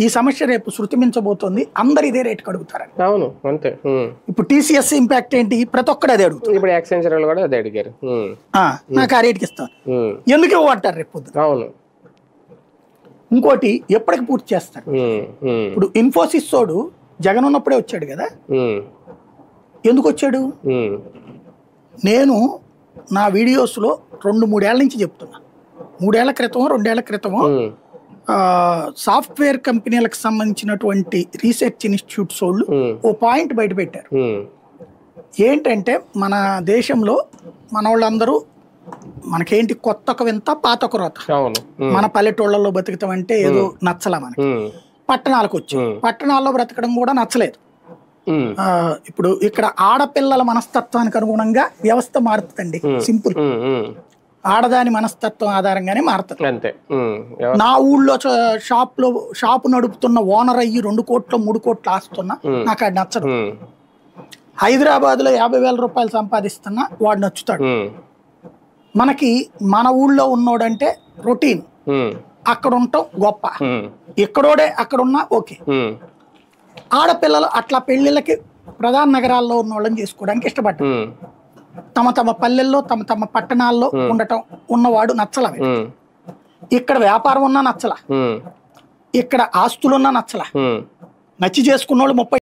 ఈ సమస్య రేపు శృతిమించబోతోంది. అందరు ఇదే రేటుకి అడుగుతారని. అవును అంతే. ఇప్పుడు టీసీఎస్ ఇంపాక్ట్ ఏంటి? ప్రతి ఒక్కడు అదే అడుగుతారు. ఇప్పుడు యాక్సెంచర్ కూడా అదే అడిగారు. నాకు ఆ రేటుకి ఇస్తాను, ఎందుకు ఇవ్వమంటారు రేపు పొద్దున. అవును. ఇంకోటి ఎప్పటికి పూర్తి చేస్తారు. ఇప్పుడు ఇన్ఫోసిస్ తోడు జగన్ ఉన్నప్పుడే వచ్చాడు కదా, ఎందుకు వచ్చాడు? నేను నా వీడియోస్లో 2-3 ఏళ్ల నుంచి చెప్తున్నా. 3 ఏళ్ల క్రితమో 2 ఏళ్ల క్రితమో సాఫ్ట్వేర్ కంపెనీలకు సంబంధించినటువంటి రీసెర్చ్ ఇన్స్టిట్యూట్స్ వాళ్ళు ఓ పాయింట్ బయట పెట్టారు. ఏంటంటే మన దేశంలో మన వాళ్ళందరూ మనకేంటి కొత్త ఒక వింత పాత ఒక రోత. మన పల్లెటూళ్ళలో బతుకుతామంటే ఏదో నచ్చలే మనకి. పట్టణాలకు వచ్చి పట్టణాల్లో బ్రతకడం కూడా నచ్చలేదు. ఇప్పుడు ఇక్కడ ఆడపిల్లల మనస్తత్వానికి అనుగుణంగా వ్యవస్థ మారుతుందండి. సింపుల్. ఆడదాని మనస్తత్వం ఆధారంగానే మారుతుంది అంతే. నా ఊళ్ళో షాపు నడుపుతున్న ఓనర్ అయ్యి 2 కోట్లు 3 కోట్లు ఆస్తున్నా నాకు అది నచ్చదు. హైదరాబాద్ లో 50,000 రూపాయలు సంపాదిస్తున్నా వాడు నచ్చుతాడు. మనకి మన ఊళ్ళో ఉన్నోడంటే రొటీన్, అక్కడ ఉండటం గొప్ప. ఎక్కడోడే అక్కడున్నా ఓకే. ఆడపిల్లలు అట్లా పెళ్లిళ్ళకి ప్రధాన నగరాల్లో ఉన్న వాళ్ళని చేసుకోవడానికి ఇష్టపడ్డారు. తమ తమ పల్లెల్లో తమ తమ పట్టణాల్లో ఉండటం ఉన్నవాడు నచ్చల. ఇక్కడ వ్యాపారం ఉన్నా నచ్చల, ఇక్కడ ఆస్తులున్నా నచ్చల. నచ్చి చేసుకున్న వాళ్ళు 30